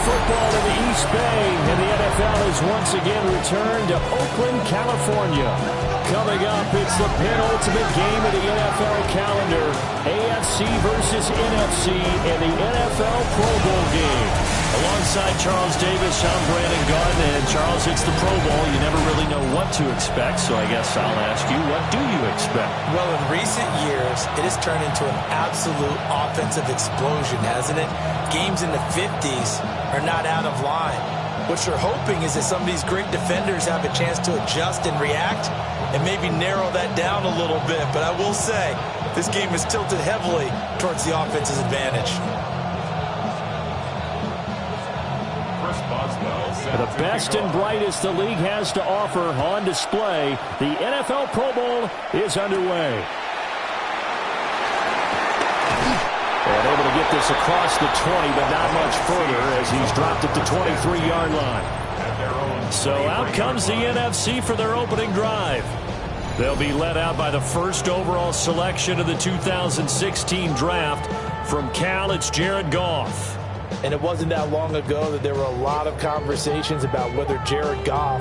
Football in the East Bay, and the NFL has once again returned to Oakland, California. Coming up, it's the penultimate game of the NFL calendar, AFC versus NFC in the NFL Pro Bowl game. Alongside Charles Davis, I'm Brandon Gaudin, and Charles, it's the Pro Bowl. You never really know what to expect, so I guess I'll ask you, what do you expect? Well, in recent years, it has turned into an absolute offensive explosion, hasn't it? Games in the 50s are not out of line. What you're hoping is that some of these great defenders have a chance to adjust and react and maybe narrow that down a little bit. But I will say, this game is tilted heavily towards the offense's advantage. The best and brightest the league has to offer on display. The NFL Pro Bowl is underway. And able to get this across the 20, but not much further as he's dropped at the 23-yard line. So out comes the NFC for their opening drive. They'll be led out by the first overall selection of the 2016 draft. From Cal, it's Jared Goff. And it wasn't that long ago that there were a lot of conversations about whether Jared Goff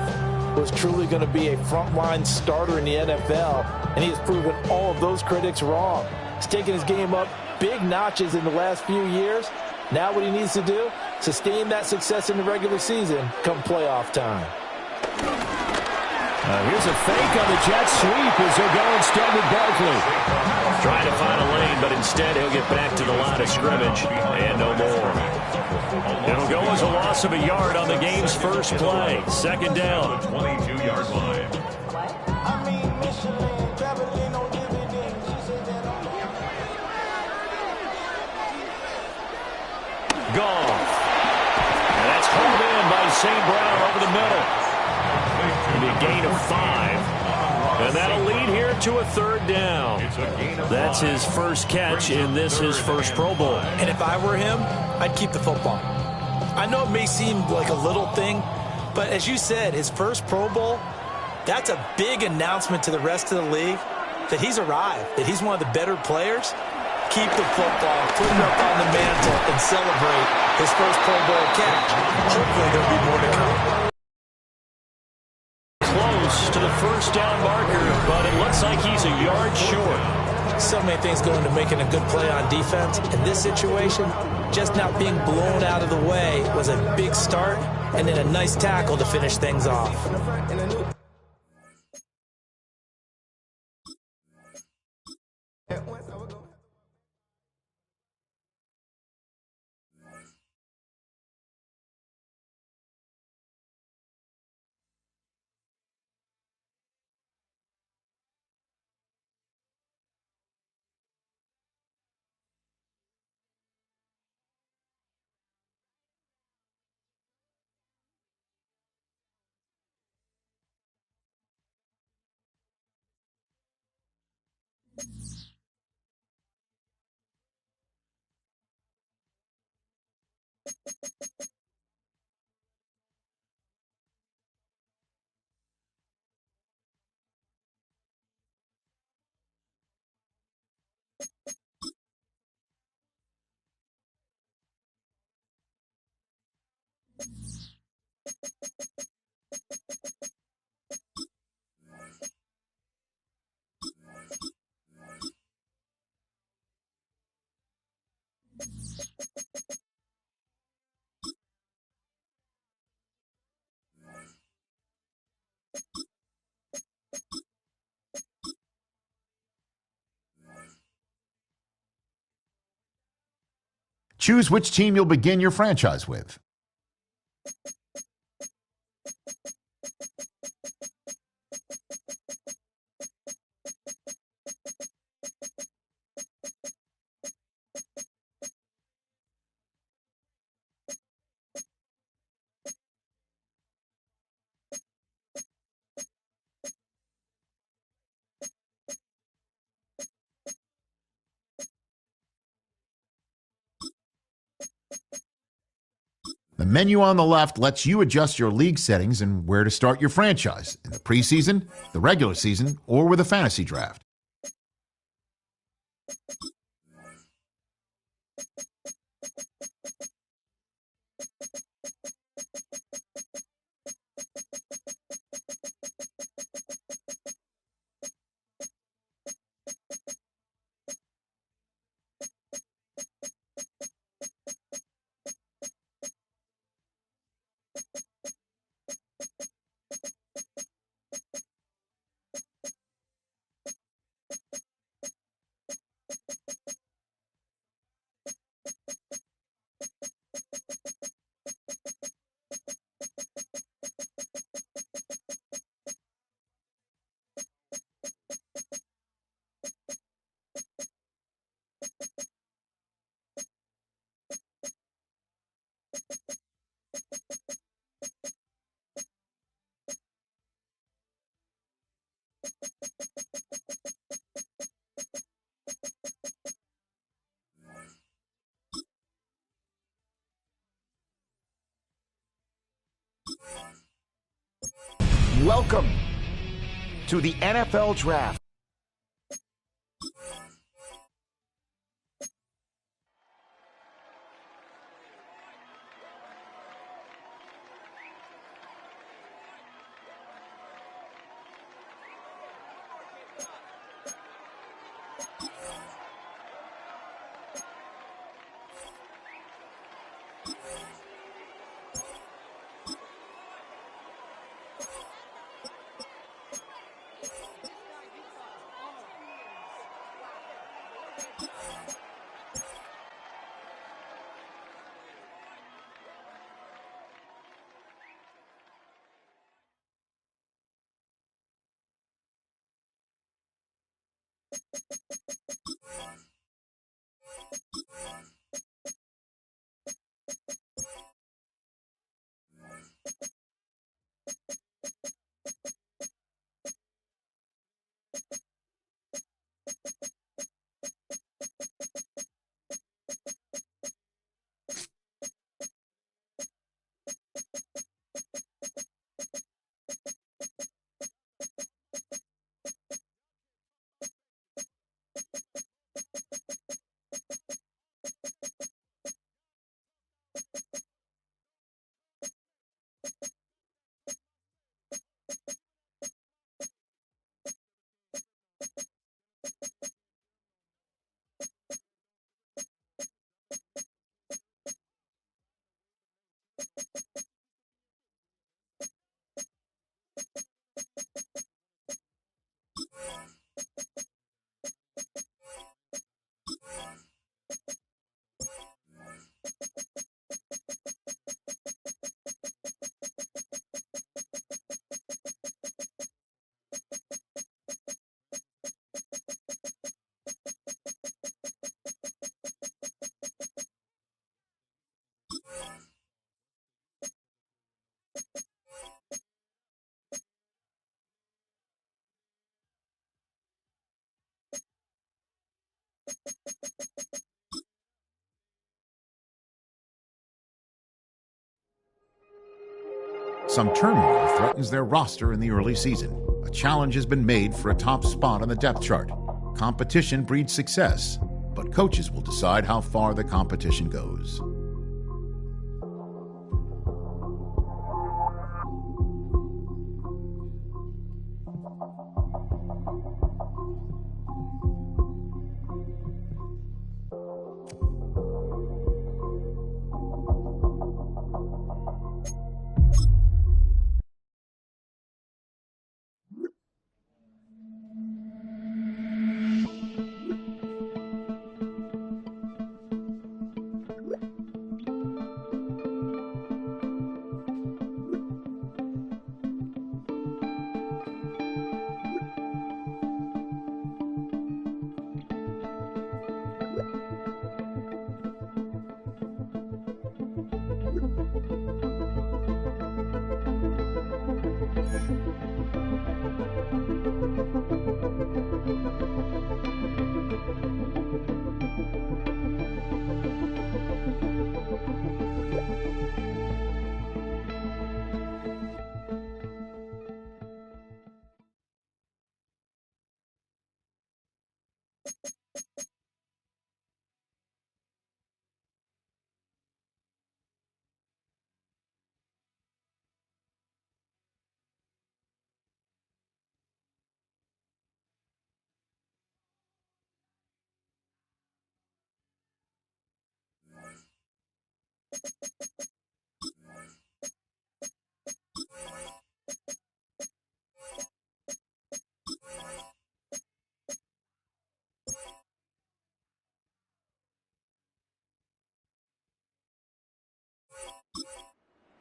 was truly going to be a frontline starter in the NFL. And he has proven all of those critics wrong. He's taken his game up big notches in the last few years. Now what he needs to do, sustain that success in the regular season come playoff time. Here's a fake on the jet sweep as they'll go instead with Barkley. Trying to find a lane, but instead he'll get back to the line of scrimmage and no more. It'll go as a loss of a yard on the game's first play. Second down. 22-yard line. Goff. And that's hauled in by St. Brown over the middle. It'll be a gain of 5. And that'll lead here to a third down. That's his first catch, and this his first Pro Bowl. And if I were him, I'd keep the football. I know it may seem like a little thing, but as you said, his first Pro Bowl, that's a big announcement to the rest of the league that he's arrived, that he's one of the better players. Keep the football, put it up on the mantle, and celebrate his first Pro Bowl catch. Hopefully there'll be more to come. Close to the first down marker, but it looks like he's a yard short. So many things go into making a good play on defense. In this situation, just not being blown out of the way was a big start, and then a nice tackle to finish things off. Choose which team you'll begin your franchise with. The menu on the left lets you adjust your league settings and where to start your franchise in the preseason, the regular season, or with a fantasy draft. Welcome to the NFL Draft. Some turmoil threatens their roster in the early season. A challenge has been made for a top spot on the depth chart. Competition breeds success, but coaches will decide how far the competition goes.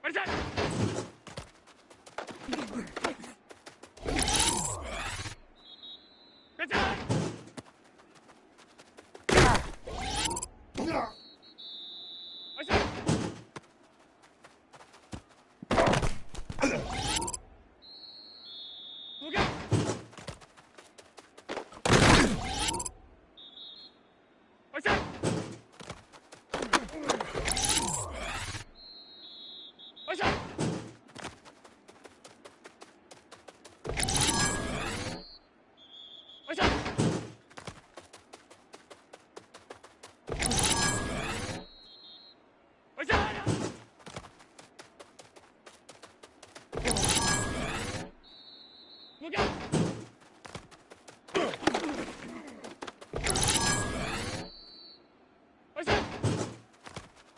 What is that? What's that? What's that? Look out! What's that? What's that? What's that? What's that? Look out! What's that? Look out! Look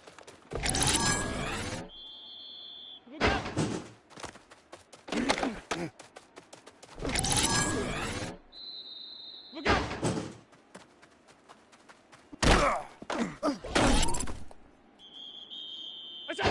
out! What's that? What's that? What is that? What's that?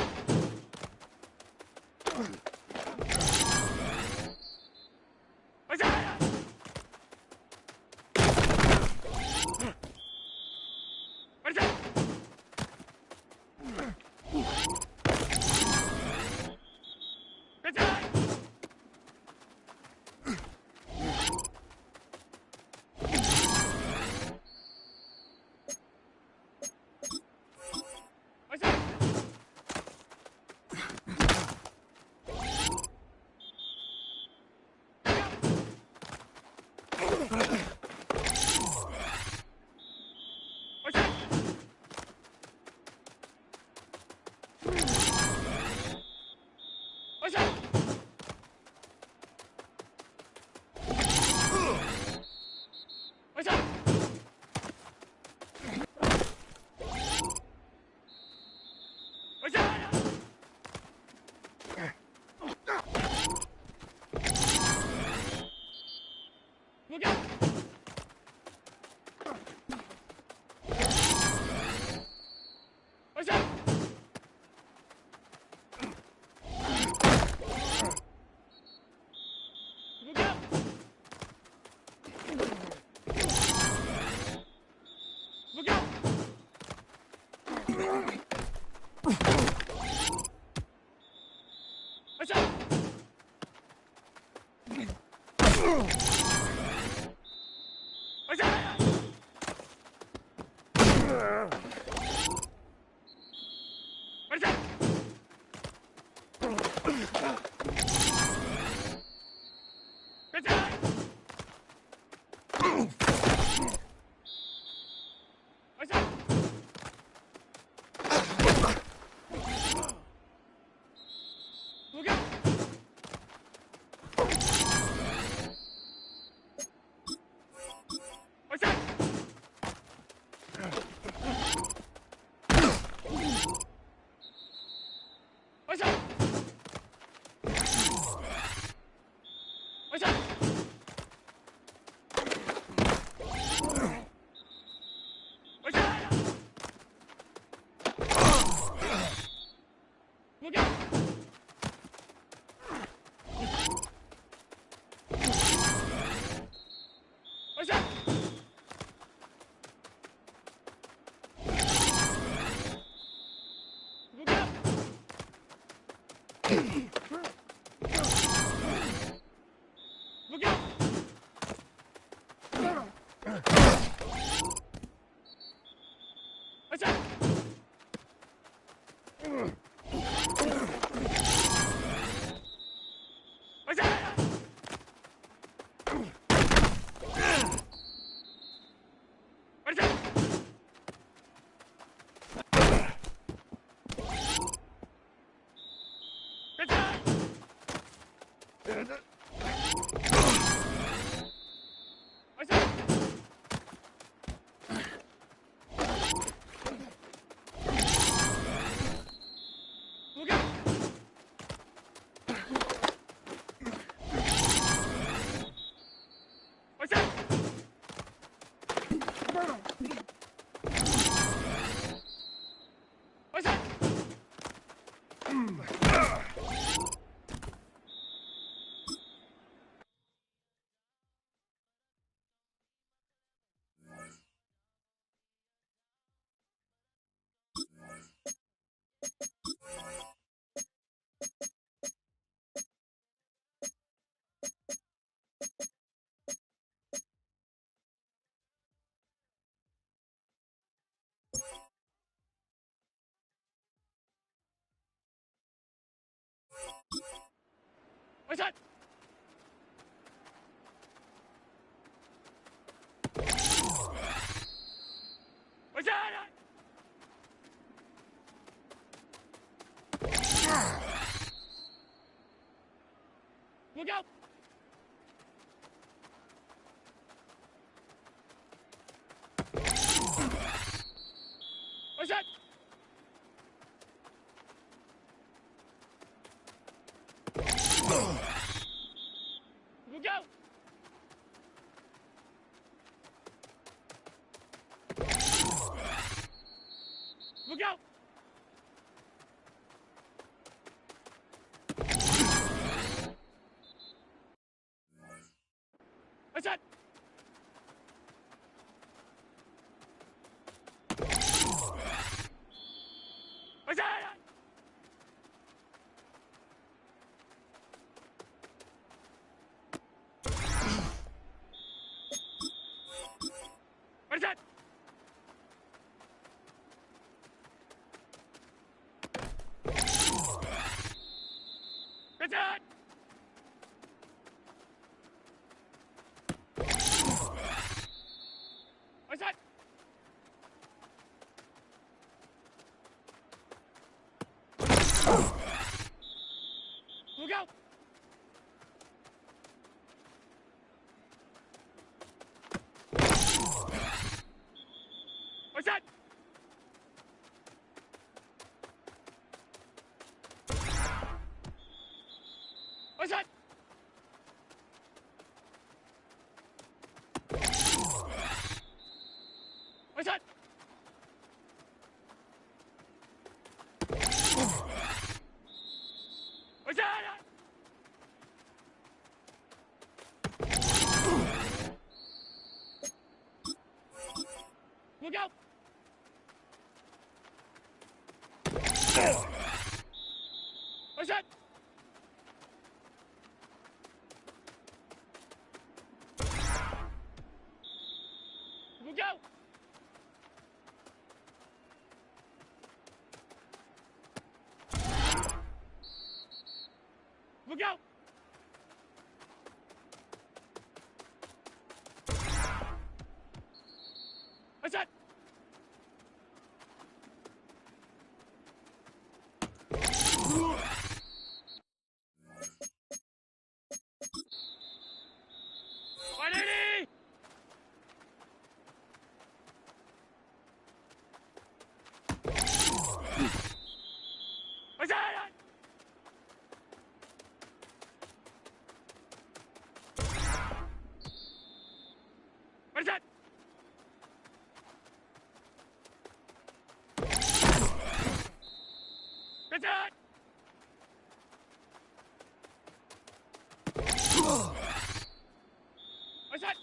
What's that? What's that? What's that? What's that? What's that? Look out! What's that? Look out! Look out! What's that? What's that? What is that? What's that? What's that? Look out! What's that? What's that? What's that? What's that? Look out! What's that? Look out! Look out! What's that? What's that? What's that? What's that? Look out! What's that? Look out! Look out! What's that? What's that? What's that? What's that? What's that? Look out! What's that? What's that? What's that? What's that? Look out! What's that? Look out! Look out! What's that? What's that? What's that? What's that? What's that?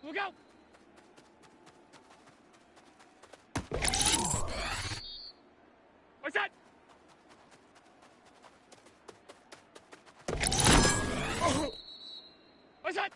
Look out! What's that? What's that?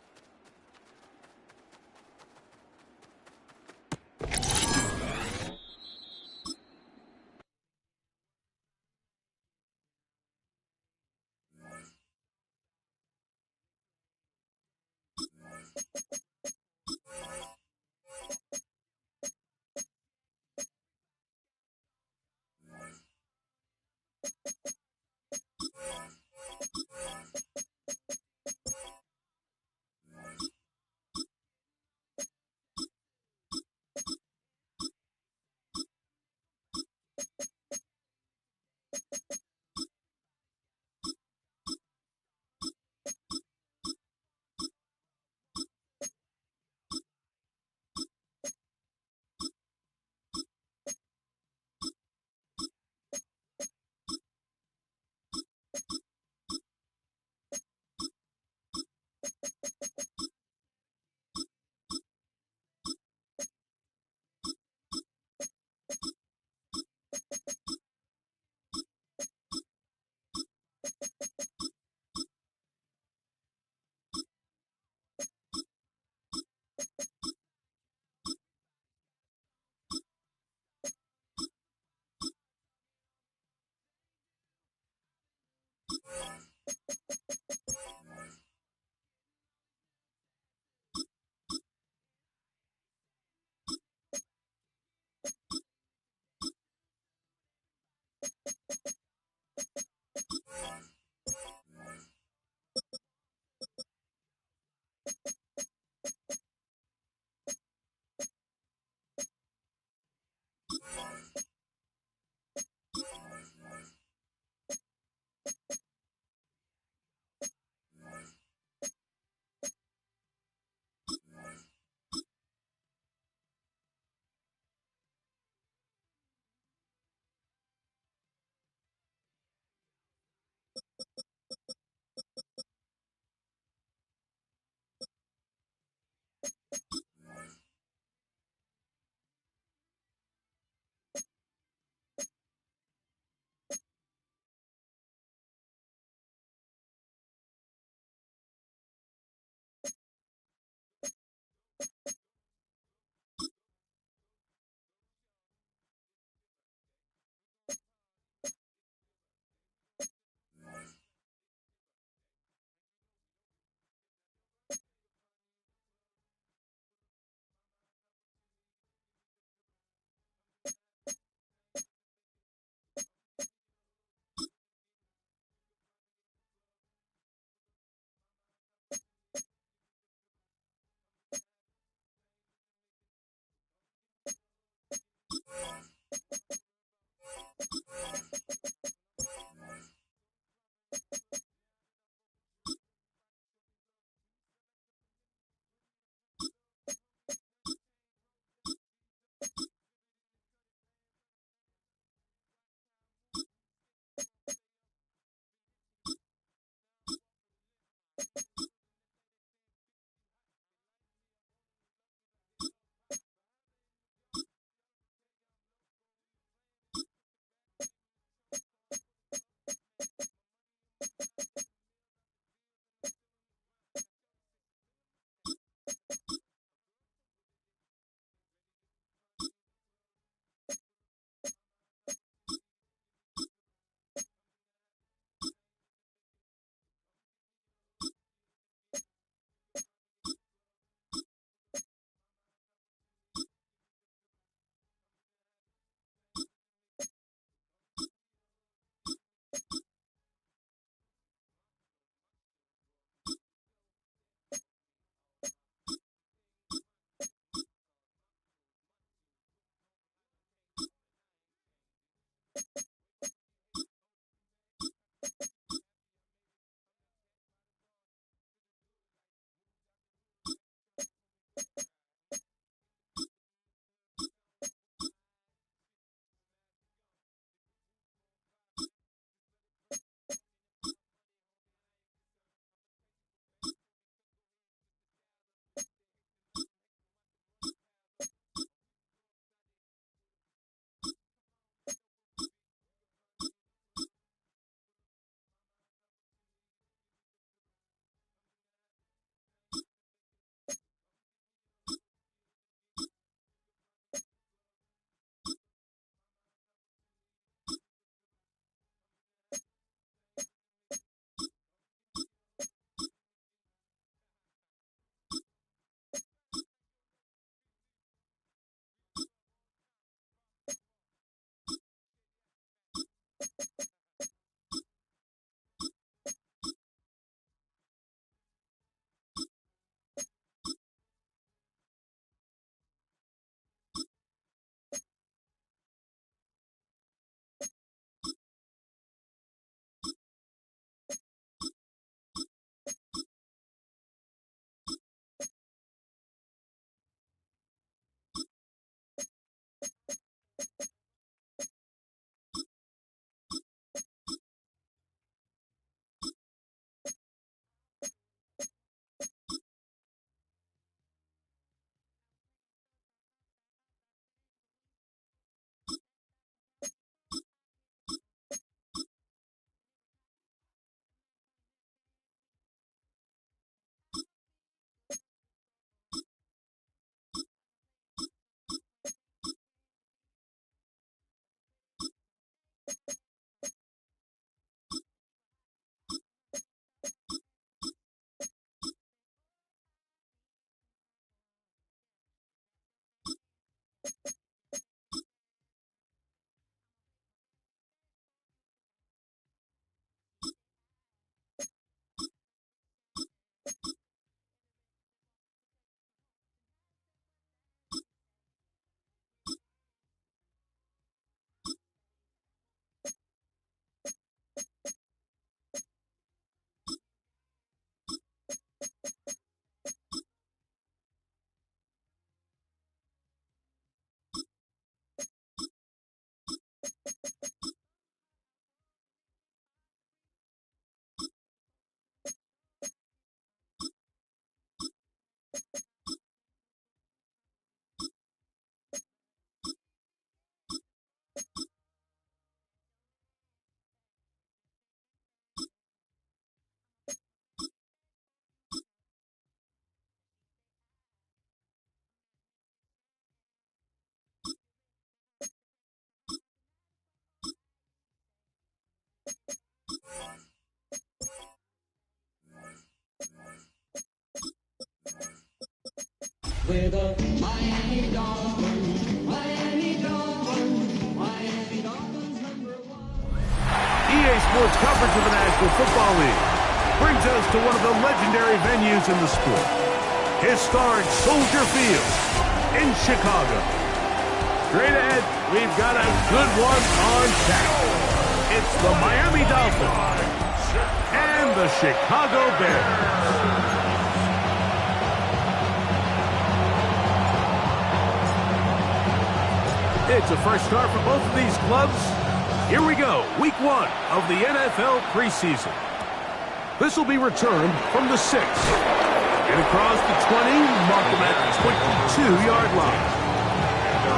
We're the Miami Dolphins, Miami Dolphins, Miami Dolphins #1. EA Sports coverage of the National Football League brings us to one of the legendary venues in the sport, historic Soldier Field in Chicago. Straight ahead, we've got a good one on tap. It's the Miami Dolphins and the Chicago Bears. It's a fresh start for both of these clubs. Here we go, week 1 of the NFL preseason. This will be returned from the 6. Get across the 20, mark them at the 22-yard line.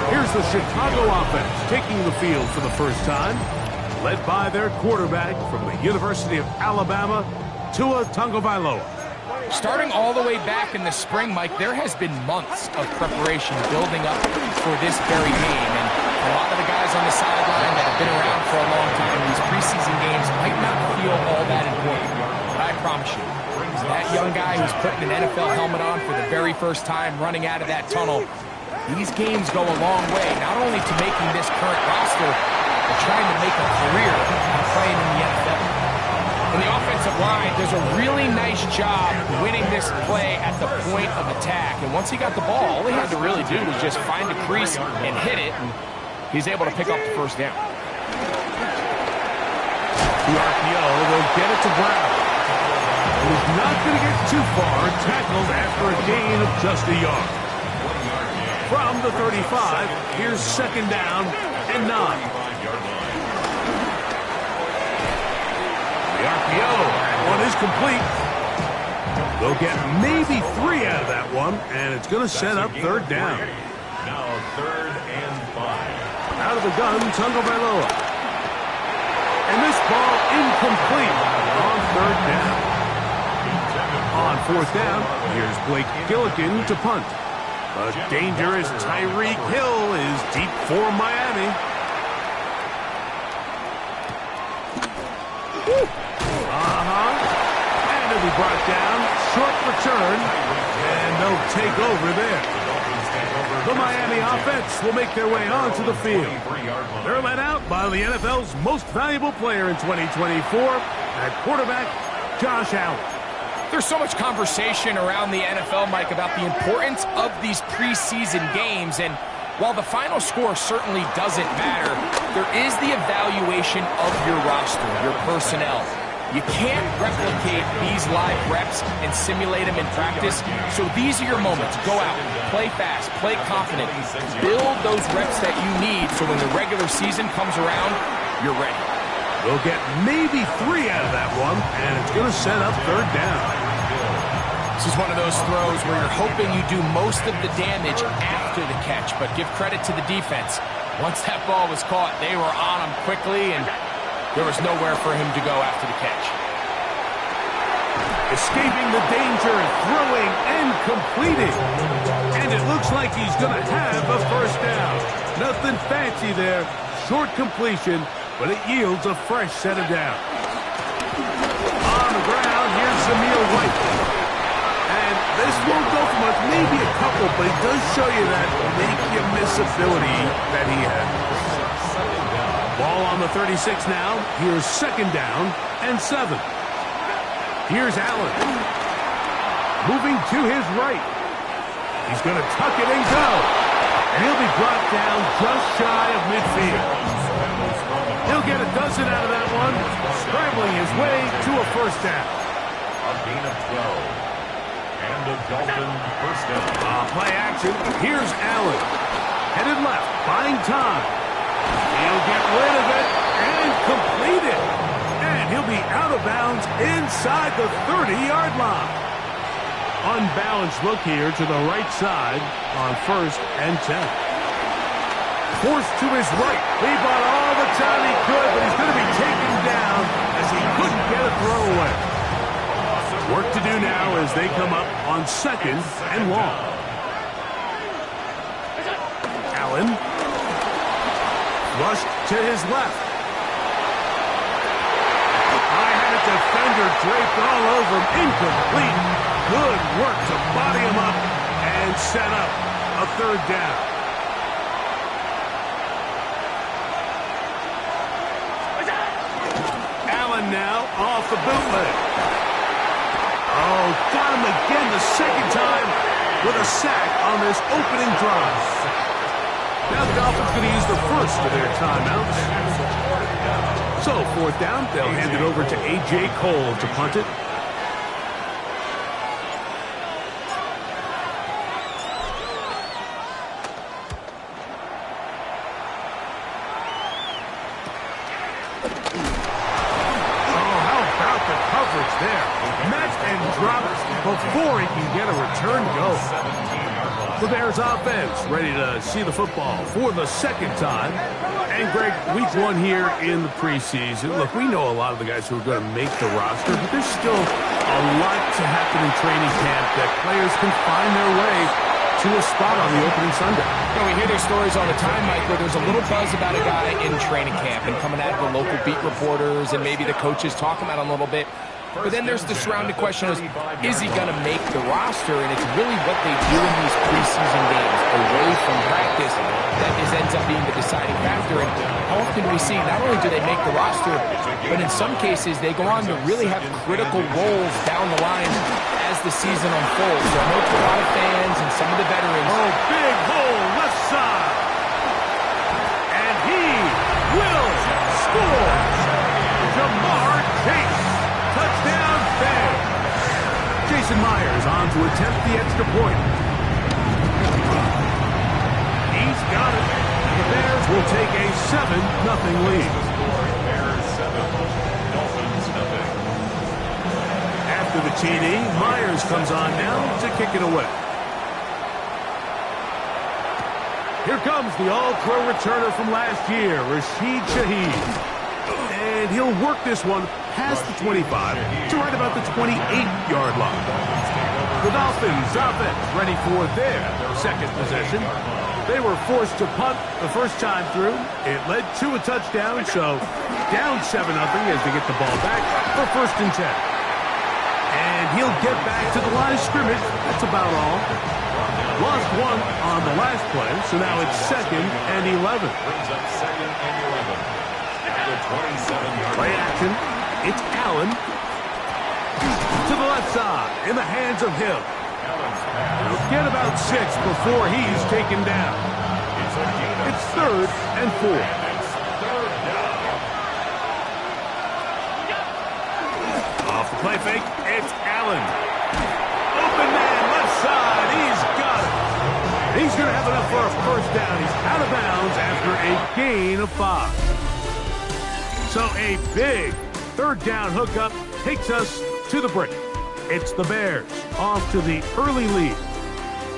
Here's the Chicago offense taking the field for the first time, led by their quarterback from the University of Alabama, Tua Tagovailoa. Starting all the way back in the spring, Mike, there has been months of preparation building up for this very game. And a lot of the guys on the sideline that have been around for a long time, these preseason games might not feel all that important. But I promise you, that young guy who's putting an NFL helmet on for the very first time, running out of that tunnel, these games go a long way, not only to making this current roster, but trying to make a career on playing in the NFL. And the offensive line does a really nice job winning this play at the point of attack. And once he got the ball, all he had to really do was just find a crease and hit it, and he's able to pick up the first down. The RPO will get it to Brown. He's not going to get too far, tackled after a gain of just a yard. From the 35, here's second down and 9. The RPO, one is complete. They'll get maybe 3 out of that one, and it's going to set up third down. Now 3rd and 5. Out of the gun, Tagovailoa. And this ball incomplete on third down. On fourth down, here's Blake Gillikin to punt. A dangerous Tyreek Hill is deep for Miami. And it'll be brought down. Short return. And they'll take over there. The Miami offense will make their way onto the field. They're led out by the NFL's most valuable player in 2024, at quarterback, Josh Allen. There's so much conversation around the NFL, Mike, about the importance of these preseason games. And while the final score certainly doesn't matter, there is the evaluation of your roster, your personnel. You can't replicate these live reps and simulate them in practice. So these are your moments. Go out, play fast, play confident, build those reps that you need so when the regular season comes around, you're ready. We'll get maybe 3 out of that one, and it's going to set up third down. This is one of those throws where you're hoping you do most of the damage after the catch, but give credit to the defense. Once that ball was caught, they were on him quickly, and there was nowhere for him to go after the catch. Escaping the danger, throwing, and completing. And it looks like he's going to have a first down. Nothing fancy there. Short completion, but it yields a fresh set of downs. On the ground, here's Zamir White. And this won't go for much, maybe a couple, but it does show you that make-you-miss ability that he has. Ball on the 36 now. Here's second down and 7. Here's Allen. Moving to his right. He's going to tuck it and go. And he'll be brought down just shy of midfield. He'll get a dozen out of that one, scrambling his way to a first down. A gain of 12. And the Dolphin first down. Play action. Here's Allen. Headed left, buying time. He'll get rid of it and complete it. And he'll be out of bounds inside the 30-yard line. Unbalanced look here to the right side on 1st and 10. Forced to his right. He bought all the time he could, but he's going to be taken down as he couldn't get a throw away. Work to do now as they come up on 2nd and long. Allen. Rushed to his left. I had a defender draped all over him. Incomplete. Good work to body him up and set up a third down. Allen now off the bootleg. Oh, got him again the second time with a sack on this opening drive. Now the Dolphins going to use the first of their timeouts. So, fourth down, they'll hand it over to A.J. Cole to punt it. Before he can get a return go. The Bears offense ready to see the football for the second time. And Greg, week one here in the preseason. Look, we know a lot of the guys who are going to make the roster, but there's still a lot to happen in training camp that players can find their way to a spot on the opening Sunday. You know, we hear these stories all the time, Mike, where there's a little buzz about a guy in training camp and coming out of the local beat reporters and maybe the coaches talking about him a little bit. But then there's the surrounding question is he going to make the roster? And it's really what they do in these preseason games away from practice that ends up being the deciding factor. And how often we see not only do they make the roster, but in some cases they go on to really have critical roles down the line as the season unfolds. So I know for a lot of fans and some of the veterans. Oh, big hole left side. And he will score. Jamar Chase. Touchdown, Bears. Jason Myers on to attempt the extra point. He's got it. And the Bears will take a 7-0 lead. After the TD, Myers comes on now to kick it away. Here comes the all-pro returner from last year, Rashid Shaheed. And he'll work this one past the 25 to right about the 28-yard line. The Dolphins offense ready for their second possession. They were forced to punt the first time through. It led to a touchdown, so down 7-0 as they get the ball back for 1st and 10. And he'll get back to the line of scrimmage. That's about all. Lost one on the last play, so now it's 2nd and 11. Play action. It's Allen. To the left side. In the hands of Hill. He'll get about 6 before he's taken down. It's 3rd and 4. Off the play fake. It's Allen. Open man left side. He's got it. He's going to have enough for a first down. He's out of bounds after a gain of 5. So a big 3rd down hookup takes us to the break. It's the Bears off to the early lead.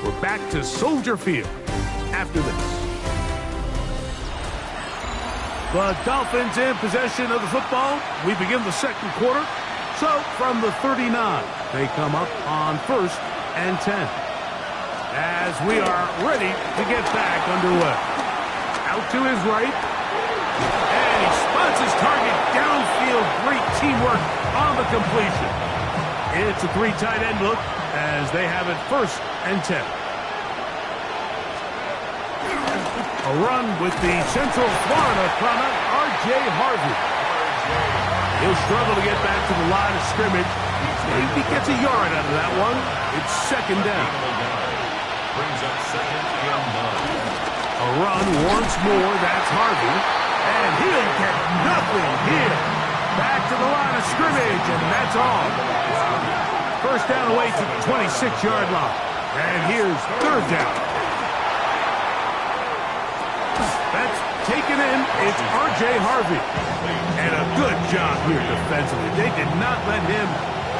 We're back to Soldier Field after this. The Dolphins in possession of the football. We begin the second quarter. So from the 39, they come up on 1st and 10. As we are ready to get back underway. Out to his right. And he spots his target downfield. Great teamwork on the completion. It's a 3 tight end look as they have it 1st and 10. A run with the Central Florida product, R.J. Harvey. He'll struggle to get back to the line of scrimmage. Maybe gets a yard out of that one. It's 2nd down. Brings up 2nd and 9. A run once more. That's Harvey. And he'll get nothing here. Back to the line of scrimmage, and that's all. 1st down away to the 26-yard line. And here's 3rd down. That's taken in. It's R.J. Harvey. And a good job here defensively. They did not let him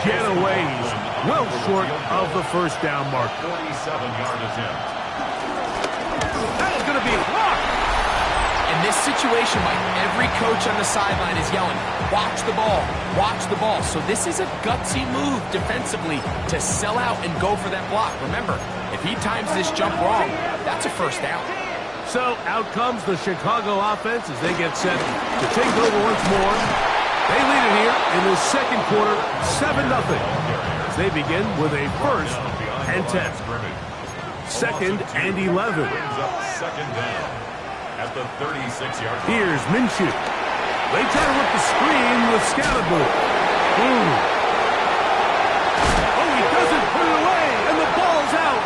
get away. He's well short of the 1st down mark. 47-yard attempt. That's going to be blocked. In this situation, Mike, every coach on the sideline is yelling, watch the ball, watch the ball. So this is a gutsy move defensively to sell out and go for that block. Remember, if he times this jump wrong, that's a 1st down. So out comes the Chicago offense as they get set to take over once more. They lead it here in the second quarter, 7-0. As they begin with a 1st and 10. 2nd and 11. Brings up 2nd down at the 36-yard line. Here's Minshew. They try to rip the screen with Scalaboo. Oh, he doesn't put it away, and the ball's out.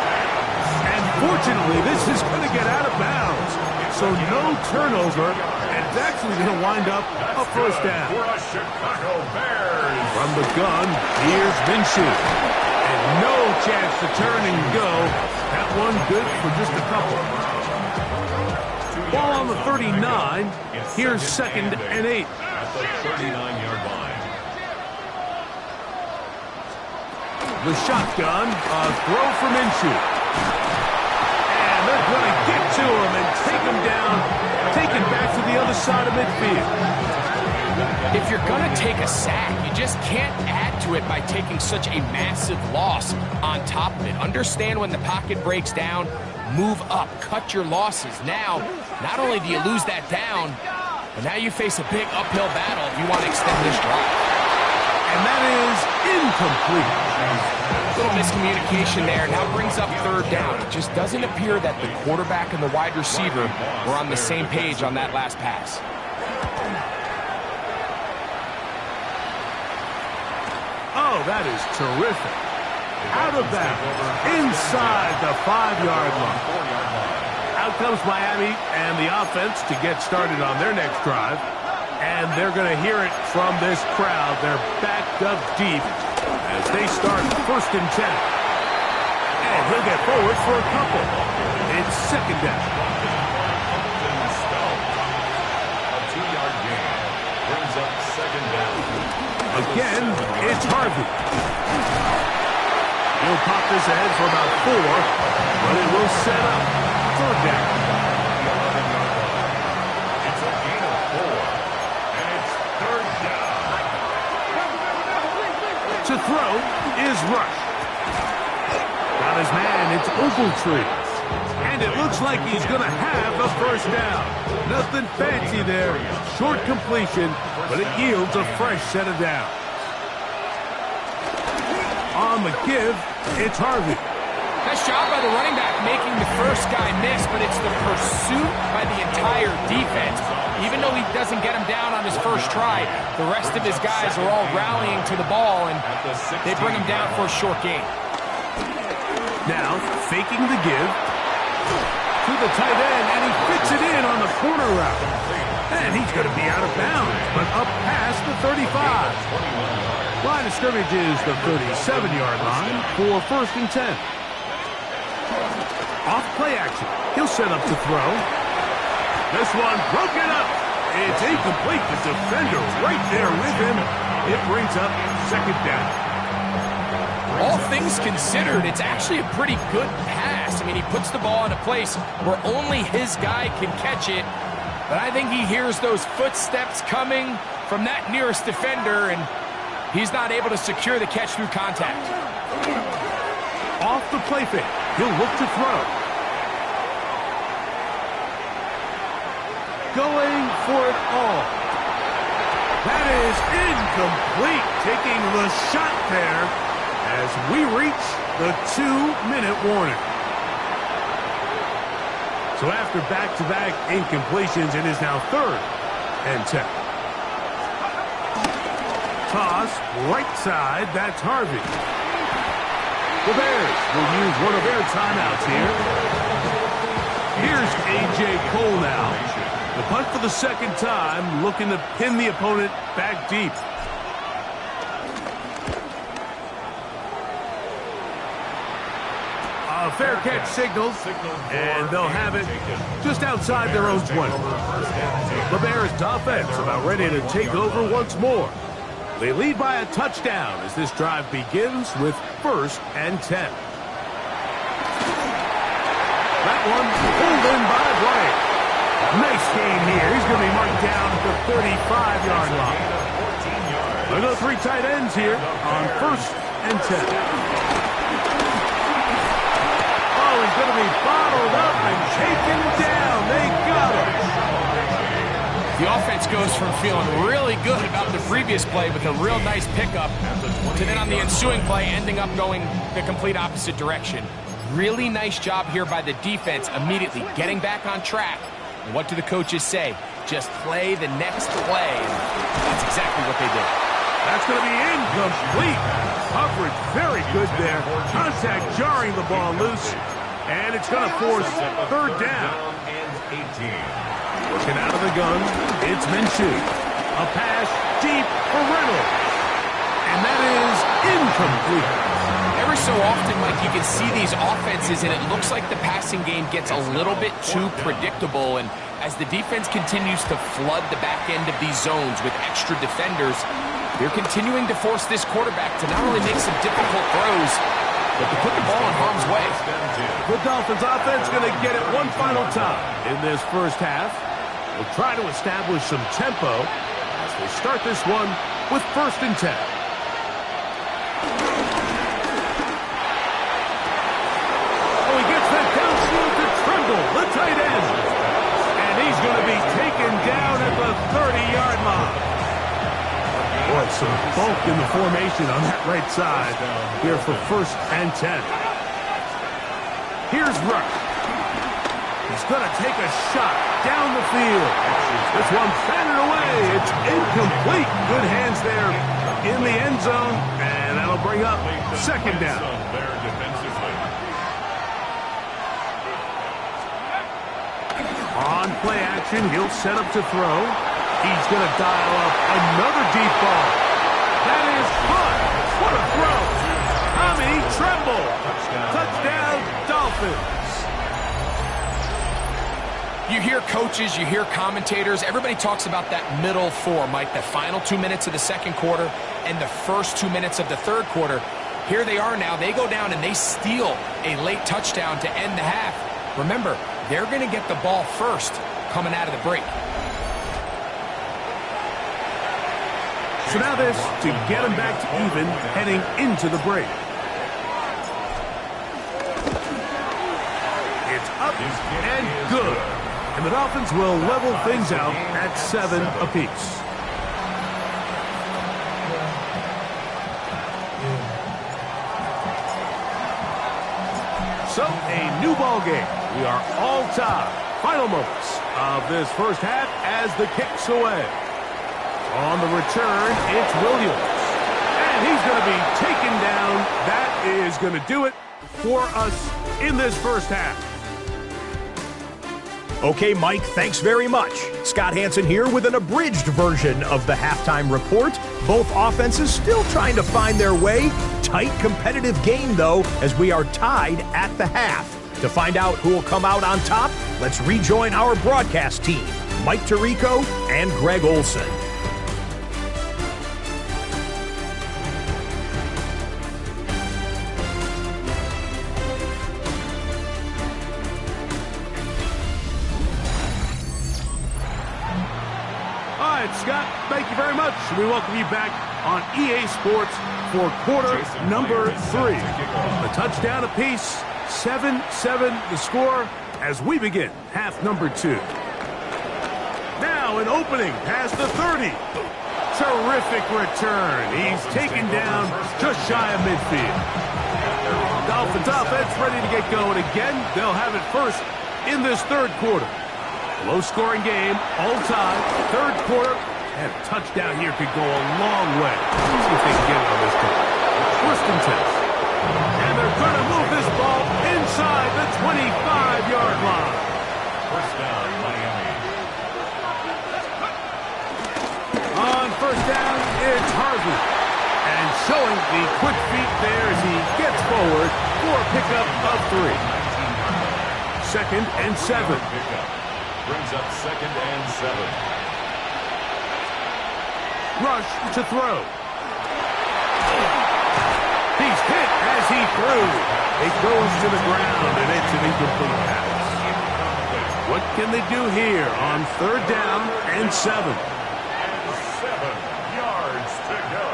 And fortunately, this is going to get out of bounds. So no turnover, and it's actually going to wind up a first down. For a Chicago Bears. From the gun, here's Minshew. And no chance to turn and go. That one good for just a couple. Ball on the 39. Here's 2nd and 8. At the 39-yard line. The shotgun, a throw for Minshew. And they're going to get to him and take him down, take him back to the other side of midfield. If you're going to take a sack, you just can't add to it by taking such a massive loss on top of it. Understand when the pocket breaks down, move up, cut your losses. Now, not only do you lose that down, but now you face a big uphill battle if you want to extend this drive. And that is incomplete. Little miscommunication there. Now brings up 3rd down. It just doesn't appear that the quarterback and the wide receiver were on the same page on that last pass. Oh, that is terrific. Out of bounds, inside the 5-yard line. Out comes Miami and the offense to get started on their next drive. And they're going to hear it from this crowd. They're backed up deep as they start 1st and 10. And he'll get forward for a couple. It's 2nd down. A 2-yard gain brings up 2nd down. Again, it's Harvey. He'll pop this ahead for about 4, but it will set up 3rd down. It's a gain of 4, and it's 3rd down. To throw is Rush. Got his man, it's Ogletree. And it looks like he's going to have a first down. Nothing fancy there. Short completion, but it yields a fresh set of downs. On the give, it's Harvey. Nice job by the running back making the first guy miss, but it's the pursuit by the entire defense. Even though he doesn't get him down on his first try, the rest of his guys are all rallying to the ball, and they bring him down for a short gain. Now, faking the give to the tight end, and he fits it in on the corner route. And he's going to be out of bounds, but up past the 35. Line of scrimmage is the 37-yard line for 1st and 10. Off play action. He'll set up to throw. This one broken up. It's incomplete. The defender right there with him. It brings up 2nd down. All things considered, it's actually a pretty good pass. I mean, he puts the ball in a place where only his guy can catch it. But I think he hears those footsteps coming from that nearest defender, and he's not able to secure the catch through contact. Off the play fake. He'll look to throw. Going for it all. That is incomplete. Taking the shot there as we reach the 2-minute warning. So after back-to-back incompletions, it is now 3rd and 10. Toss, right side, that's Harvey. The Bears will use one of their timeouts here. Here's A.J. Cole now. The punt for the 2nd time, looking to pin the opponent back deep. A fair catch signal, and they'll have it just outside their own 20. The Bears offense about ready to take over once more. They lead by a touchdown as this drive begins with 1st and 10. That one pulled in by Bryant. Nice game here. He's going to be marked down at the 35-yard line. There go 3 tight ends here on 1st and 10. Oh, he's going to be bottled up and taken down. They got him. The offense goes from feeling really good about the previous play with a real nice pickup to then on the ensuing play ending up going the complete opposite direction. Really nice job here by the defense, immediately getting back on track. And what do the coaches say? Just play the next play. And that's exactly what they did. That's going to be incomplete. Coverage very good there. Contact jarring the ball loose. And it's going to force third down. Working out of the gun, it's Minshew. A pass deep for Reynolds. And that is incomplete. Every so often, Mike, you can see these offenses, and it looks like the passing game gets a little bit too predictable. And as the defense continues to flood the back end of these zones with extra defenders, they're continuing to force this quarterback to not only make some difficult throws, but to put the ball in harm's way. The Dolphins offense going to get it one final time in this first half. We'll try to establish some tempo as we start this one with 1st and 10. Oh, he gets that downfield to Trimble, the tight end. And he's going to be taken down at the 30-yard line. Boy, some bulk in the formation on that right side here for 1st and 10. Here's Rush. He's going to take a shot down the field. This one batted away. It's incomplete. Good hands there in the end zone, and that'll bring up 2nd down. On play action, he'll set up to throw. He's going to dial up another deep ball. That is caught. What a throw. Tommy Tremble. Touchdown, Dolphins. You hear coaches, you hear commentators, everybody talks about that middle four, Mike, the final 2 minutes of the second quarter and the first 2 minutes of the third quarter. Here they are now. They go down and they steal a late touchdown to end the half. Remember, they're going to get the ball first coming out of the break. So now this to get them back to even heading into the break. It's up and good. And the Dolphins will level things out at 7 apiece. So a new ball game. We are all tied. Final moments of this first half as the kick's away. On the return, it's Williams. And he's going to be taken down. That is going to do it for us in this first half. Okay, Mike, thanks very much. Scott Hansen here with an abridged version of the halftime report. Both offenses still trying to find their way. Tight, competitive game, though, as we are tied at the half. To find out who will come out on top, let's rejoin our broadcast team, Mike Tirico and Greg Olson. Scott, thank you very much. We welcome you back on EA Sports for quarter number 3. A touchdown apiece, 7-7 the score as we begin half number 2. Now an opening past the 30. Terrific return. He's taken down just shy of midfield. Dolphins offense ready to get going again. They'll have it first in this third quarter. Low-scoring game, all tied, third quarter, and a touchdown here could go a long way. Let's see if they can get it on this time. 1st and 10. And they're going to move this ball inside the 25-yard line. First down, Miami. On 1st down, it's Harvey. And showing the quick feet there as he gets forward for a pickup of 3. 2nd and 7. Brings up 2nd and 7. Rush to throw. He's hit as he threw. It goes to the ground, and it's an incomplete pass. What can they do here on 3rd down and 7? 7 yards to go.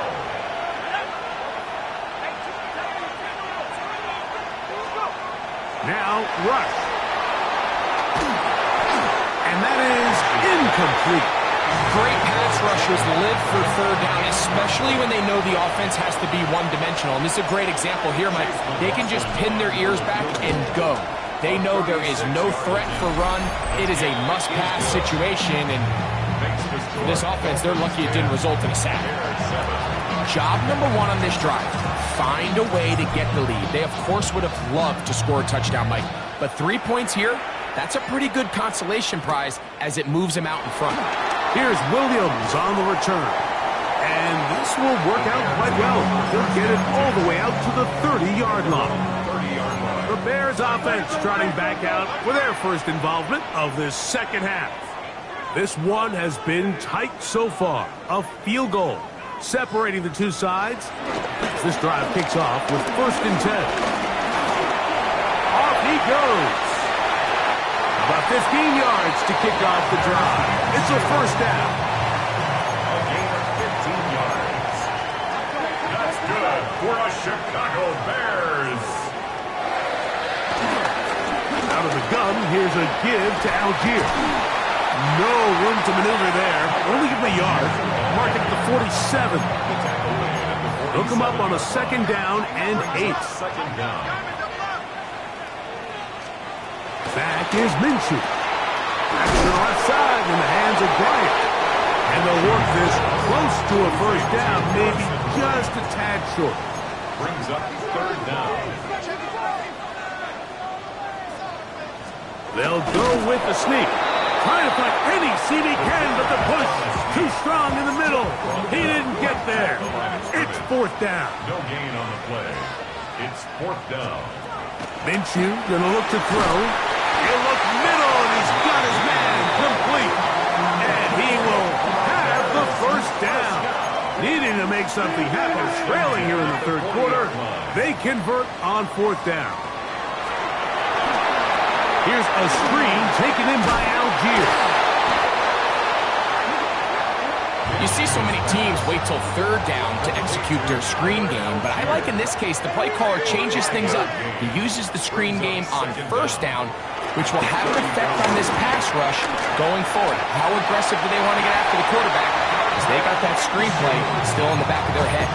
Now Rush. And that is incomplete. Great pass pass rushers live for third down, especially when they know the offense has to be one-dimensional. And this is a great example here, Mike. They can just pin their ears back and go. They know there is no threat for run. It is a must-pass situation, and for this offense, they're lucky it didn't result in a sack. Job number one on this drive, find a way to get the lead. They, of course, would have loved to score a touchdown, Mike. But 3 points here, that's a pretty good consolation prize as it moves them out in front. Here's Williams on the return. And this will work out quite well. He'll get it all the way out to the 30-yard line. The Bears offense trotting back out for their first involvement of this second half. This one has been tight so far. A field goal separating the two sides. This drive kicks off with 1st and 10. Off he goes. About 15 yards to kick off the drive. It's a first down. A gain of 15 yards. That's good for a Chicago Bears. Out of the gun, here's a give to Algier. No room to maneuver there. Only give him a yard. Mark it at the 47. They'll come up on a 2nd down and 8. Second down. Back is Minshew. That's to the left side in the hands of Bryant. And they'll work this close to a first down, maybe just a tad short. Brings up 3rd down. They'll go with the sneak. Trying to find any seam he can, but the push too strong in the middle. He didn't get there. It's 4th down. No gain on the play. It's 4th down. Minshew gonna look to throw. He'll look middle, and he's got his man complete. And he will have the first down. Needing to make something happen, trailing here in the 3rd quarter. They convert on 4th down. Here's a screen taken in by Algier. You see so many teams wait till 3rd down to execute their screen game, but I like in this case the play caller changes things up. He uses the screen game on 1st down, which will have an effect on this pass rush going forward. How aggressive do they want to get after the quarterback? Because they got that screen play still in the back of their head.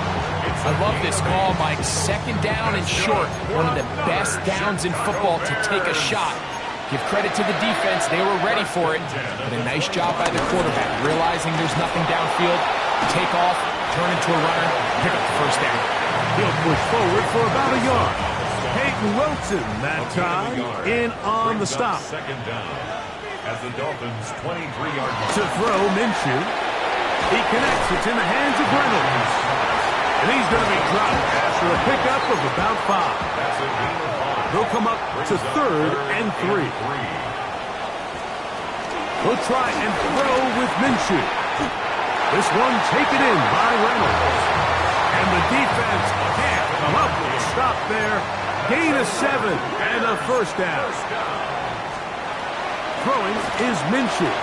I love this call, Mike. 2nd down and short. One of the best downs in football to take a shot. Give credit to the defense. They were ready for it. But a nice job by the quarterback, realizing there's nothing downfield. Take off, turn into a runner, pick up the first down. He'll push forward for about a yard. Peyton Wilson that time in on the stop. 2nd down. As the Dolphins 23-yard line. To throw, Minshew. He connects. It's in the hands of Reynolds. And he's going to be dropped after a pickup of about 5. That's a gain of 5. They'll come up to 3rd and 3. They'll try and throw with Minshew. This one taken in by Reynolds. And the defense can't come up with a stop there. Gain of 7 and a first down. Throwing is Minshew.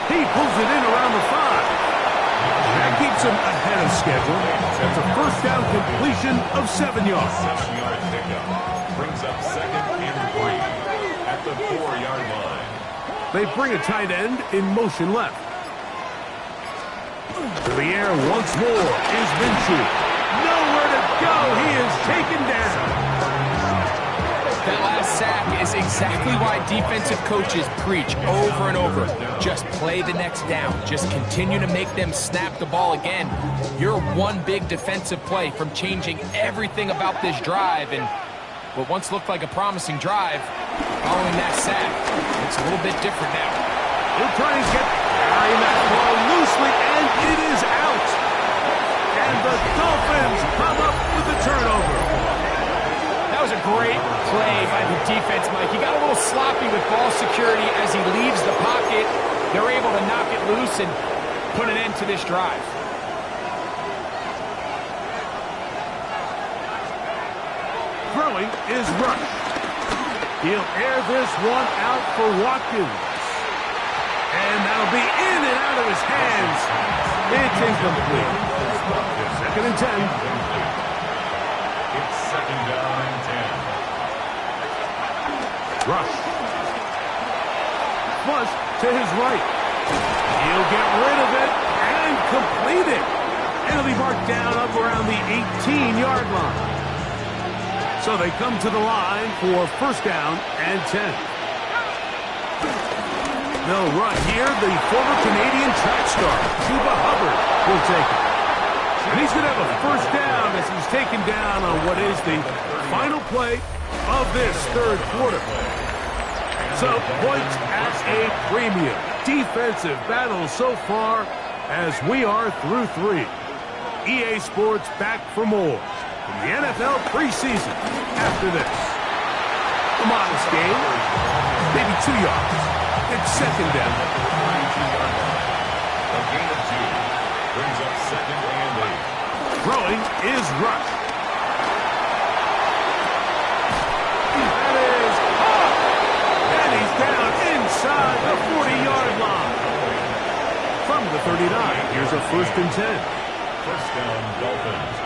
He pulls it in around the 5. That keeps him ahead of schedule. That's a first down completion of 7 yards. 7-yard pickup. Brings up 2nd and 3 at the 4-yard line. They bring a tight end in motion left. To the air once more is Minshew. Nowhere to go. He is taken down. That last sack is exactly why defensive coaches preach over and over. Just play the next down. Just continue to make them snap the ball again. You're one big defensive play from changing everything about this drive, and what once looked like a promising drive, following that sack, it's a little bit different now. He'll try and get that ball loosely, and it is out. And the Dolphins come up with the turnover. That was a great play by the defense, Mike. He got a little sloppy with ball security as he leaves the pocket. They're able to knock it loose and put an end to this drive. Throwing is Rush. He'll air this one out for Watkins. And that'll be in and out of his hands. It's incomplete. 2nd and 10. It's 2nd down and 10. Rush. Flush to his right. He'll get rid of it, and and completed. And it'll be marked down up around the 18-yard line. So they come to the line for first down and 10. They'll run here. The former Canadian track star, Chuba Hubbard, will take it. And he's going to have a first down as he's taken down on what is the final play of this third quarter. So points at a premium. Defensive battle so far as we are through 3. EA Sports back for more from the NFL preseason after this. A modest game, maybe 2 yards. It's second down. A gain of 2 brings up second and 8. Throwing is Rush. That is caught. And he's down inside the 40-yard line. From the 39, here's a first and 10. First down, Dolphins.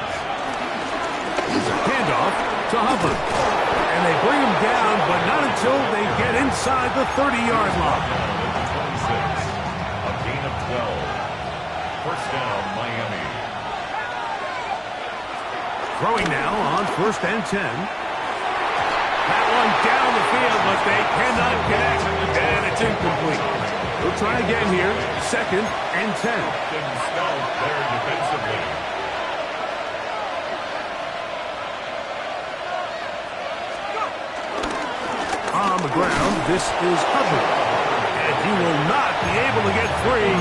Handoff to Hubbard. And they bring him down, but not until they get inside the 30-yard line. 26. A gain of 12. First down, Miami. Throwing now on first and 10. That one down the field, but they cannot connect. And it's incomplete. We'll try again here. Second and 10. Stalled there defensively. On the ground, this is Hubbard. And he will not be able to get free.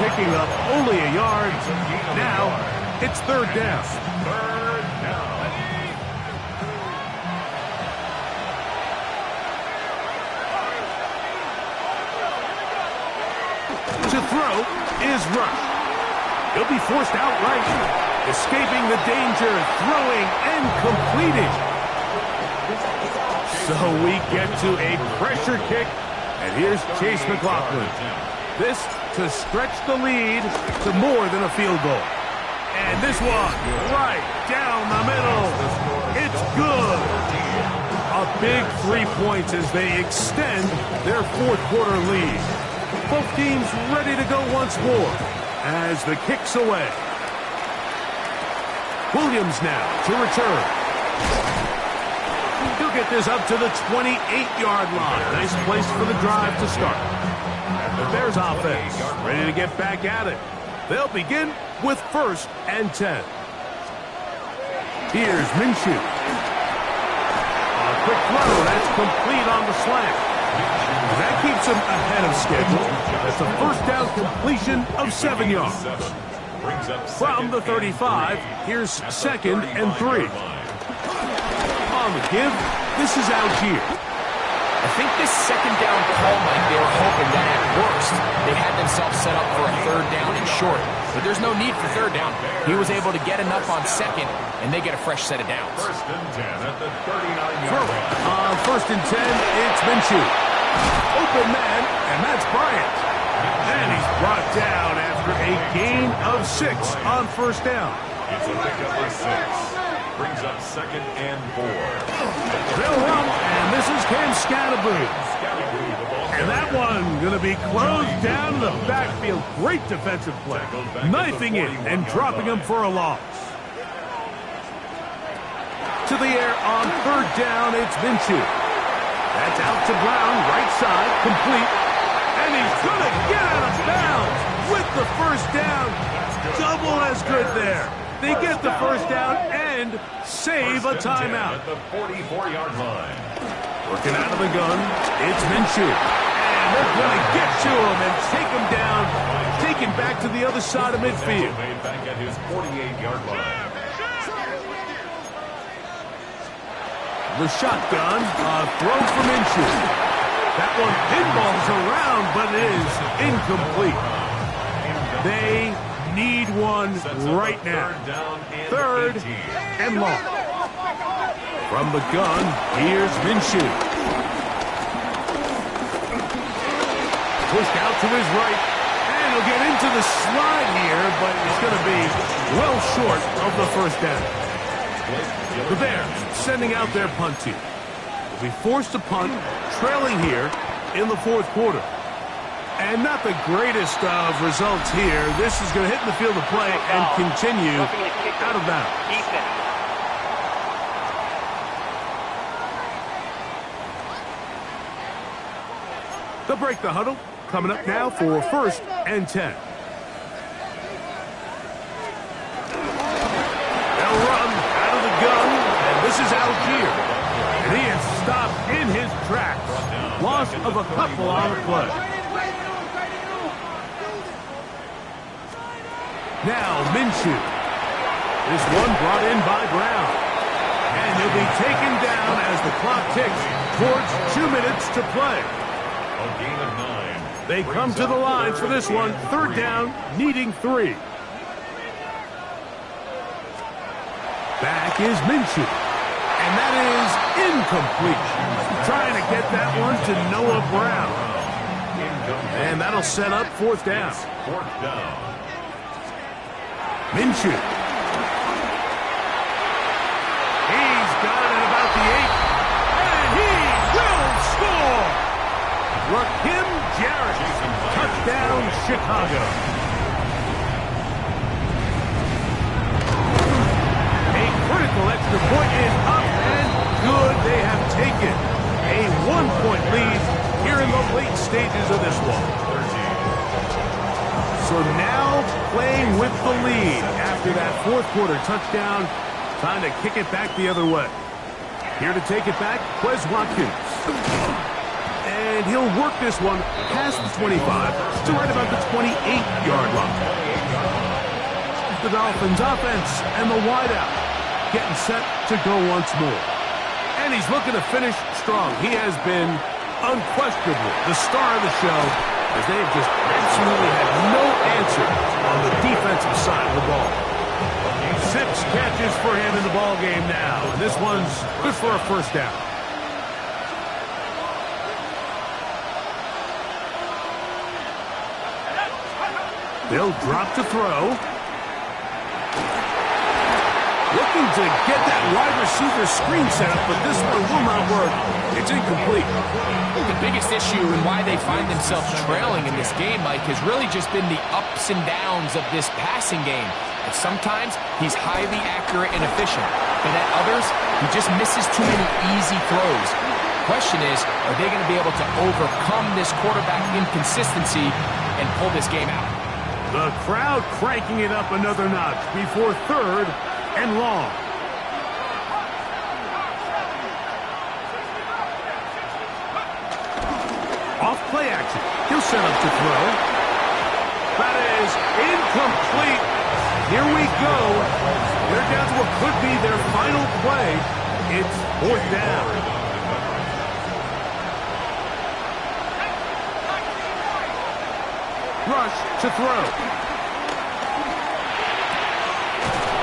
Picking up only a yard. Now, it's third down. Third down. To throw is Rush. He'll be forced outright. Escaping the danger, throwing and completing. So we get to a pressure kick, and here's Chase McLaughlin. This to stretch the lead to more than a field goal. And this one, right down the middle. It's good. A big 3 points as they extend their fourth quarter lead. Both teams ready to go once more as the kick's away. Williams now to return. He'll get this up to the 28-yard line. Nice place for the drive to start. The Bears offense ready to get back at it. They'll begin with first and 10. Here's Minshew. A quick throw. That's complete on the slant. That keeps him ahead of schedule. That's a first down completion of 7 yards. From the 35, here's second and 3. On the give, this is Algier. I think this second down call, Mike, they were hoping that at worst they had themselves set up for a third down and short. But there's no need for third down. He was able to get enough on second, and they get a fresh set of downs. First and 10 at the 39-yard line. On first and 10, it's Minshew. Open man, and that's Bryant. And he's brought down after a gain of 6 on first down. It's a pickup of 6. Brings up second and 4. They'll run, and this is Cam Scatterboo. And that one going to be closed down in the backfield. Great defensive play. Knifing it and dropping him for a loss. To the air on third down, it's Minshew. That's out to Brown, right side, complete. And he's going to get out of bounds with the first down. Double as good there. They get the first down and save a timeout. At the 44-yard line. Working out of the gun, it's Minshew. And they're going to get to him and take him down, take him back to the other side of midfield. Made back at his 48-yard line. The shotgun, a throw for Minshew. That one pinballs around, but it is incomplete. They need one right now. Third and long. From the gun, here's Minshew. Pushed out to his right, and he'll get into the slide here, but he's going to be well short of the first down. The Bears sending out their punt team. Will be forced to punt, trailing here in the fourth quarter. And not the greatest of results here. This is going to hit in the field of play and continue out of bounds. They'll break the huddle. Coming up now for 1st and 10. They'll run out of the gun, and this is Algier. And he is stopped in his tracks. Loss of a couple on the play. Now Minshew. This one brought in by Brown. And he'll be taken down as the clock ticks towards 2 minutes to play. A gain of 9. They come to the line for this one. 3rd down, needing 3. Back is Minshew. And that is incomplete. Trying to get that one to Noah Brown. And that'll set up 4th down. 4th down. Minshew. He's got it at about the 8. And he will score! Rakim Jarrett. Touchdown, Chicago. A critical extra point is up and good. They have taken a 1-point lead here in the late stages of this one. So now playing with the lead after that 4th quarter touchdown. Time to kick it back the other way. Here to take it back, Quez Watkins. And he'll work this one past the 25 to right about the 28-yard line. The Dolphins offense and the wideout getting set to go once more. And he's looking to finish strong. He has been unquestionably the star of the show, as they've just absolutely had no answer on the defensive side of the ball. 6 catches for him in the ball game now. And this one's good for a 1st down. They'll drop to throw. Looking to get that wide receiver screen set up, but this one will not work. It's incomplete. The biggest issue and why they find themselves trailing in this game, Mike, has really just been the ups and downs of this passing game. And sometimes he's highly accurate and efficient, but at others, he just misses too many easy throws. Question is, are they going to be able to overcome this quarterback inconsistency and pull this game out? The crowd cranking it up another notch before 3rd and long. Off play action. He'll set up to throw. That is incomplete. Here we go. They're down to what could be their final play. It's 4th down. Rush to throw.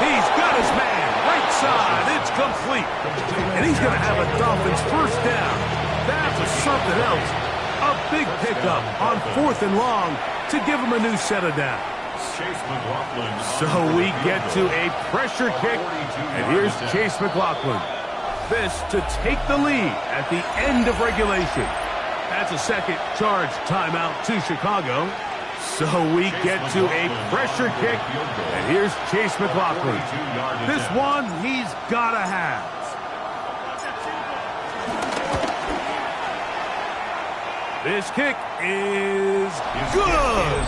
He's got his man. Right side. It's complete. And he's going to have a Dolphins 1st down. That was something else. A big pickup on 4th and long to give him a new set of downs. So we get to a pressure kick. And here's Chase McLaughlin. This to take the lead at the end of regulation. That's a 2nd charge timeout to Chicago. So we get to a pressure kick, and here's Chase McLaughlin. This one he's got to have. This kick is good.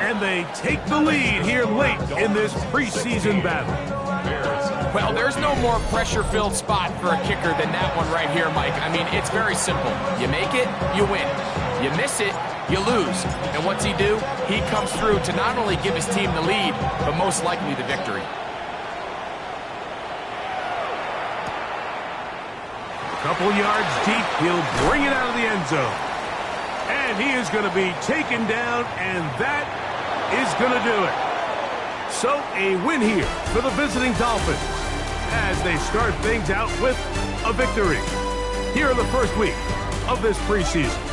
And they take the lead here late in this preseason battle. Well, there's no more pressure-filled spot for a kicker than that one right here, Mike. I mean, it's very simple. You make it, you win. You miss it, you lose. And what's he do? He comes through to not only give his team the lead, but most likely the victory. A couple yards deep, he'll bring it out of the end zone. And he is going to be taken down, and that is going to do it. So a win here for the visiting Dolphins as they start things out with a victory here in the first week of this preseason.